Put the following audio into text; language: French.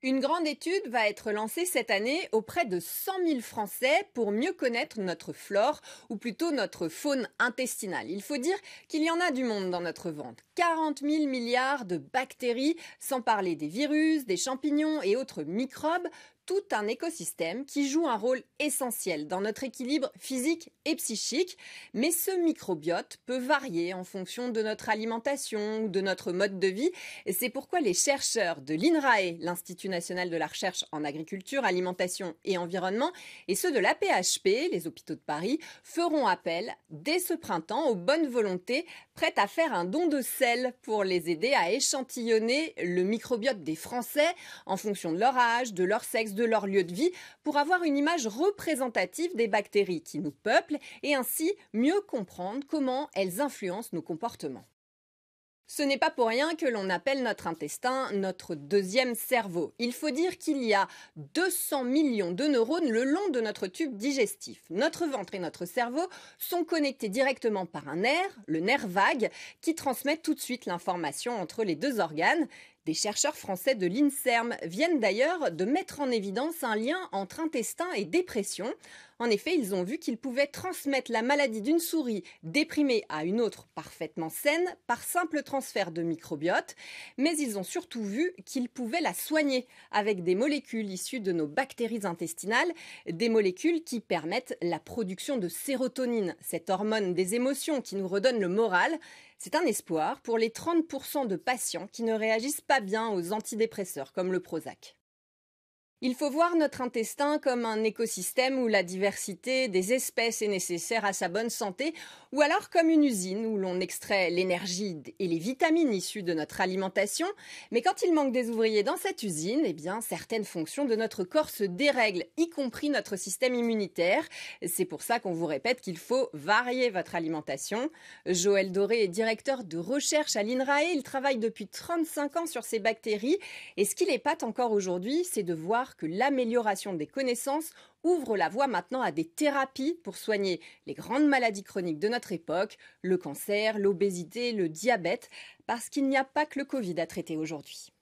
Une grande étude va être lancée cette année auprès de 100 000 Français pour mieux connaître notre flore, ou plutôt notre faune intestinale. Il faut dire qu'il y en a du monde dans notre ventre. 40 000 milliards de bactéries, sans parler des virus, des champignons et autres microbes, tout un écosystème qui joue un rôle essentiel dans notre équilibre physique et psychique. Mais ce microbiote peut varier en fonction de notre alimentation ou de notre mode de vie. Et c'est pourquoi les chercheurs de l'INRAE, l'Institut national de la recherche en agriculture, alimentation et environnement, et ceux de l'AP-HP, les hôpitaux de Paris, feront appel dès ce printemps aux bonnes volontés prêtes à faire un don de sel pour les aider à échantillonner le microbiote des Français en fonction de leur âge, de leur sexe, de leur lieu de vie, pour avoir une image représentative des bactéries qui nous peuplent et ainsi mieux comprendre comment elles influencent nos comportements. Ce n'est pas pour rien que l'on appelle notre intestin notre deuxième cerveau. Il faut dire qu'il y a 200 millions de neurones le long de notre tube digestif. Notre ventre et notre cerveau sont connectés directement par un nerf, le nerf vague, qui transmet tout de suite l'information entre les deux organes. Des chercheurs français de l'INSERM viennent d'ailleurs de mettre en évidence un lien entre intestin et dépression. En effet, ils ont vu qu'ils pouvaient transmettre la maladie d'une souris déprimée à une autre parfaitement saine par simple transfert de microbiote, mais ils ont surtout vu qu'ils pouvaient la soigner avec des molécules issues de nos bactéries intestinales, des molécules qui permettent la production de sérotonine, cette hormone des émotions qui nous redonne le moral. C'est un espoir pour les 30% de patients qui ne réagissent pas bien aux antidépresseurs comme le Prozac. Il faut voir notre intestin comme un écosystème où la diversité des espèces est nécessaire à sa bonne santé, ou alors comme une usine où l'on extrait l'énergie et les vitamines issues de notre alimentation. Mais quand il manque des ouvriers dans cette usine, eh bien, certaines fonctions de notre corps se dérèglent, y compris notre système immunitaire. C'est pour ça qu'on vous répète qu'il faut varier votre alimentation. Joël Doré est directeur de recherche à l'INRAE. Il travaille depuis 35 ans sur ces bactéries. Et ce qui l'épate encore aujourd'hui, c'est de voir que l'amélioration des connaissances ouvre la voie maintenant à des thérapies pour soigner les grandes maladies chroniques de notre époque, le cancer, l'obésité, le diabète, parce qu'il n'y a pas que le Covid à traiter aujourd'hui.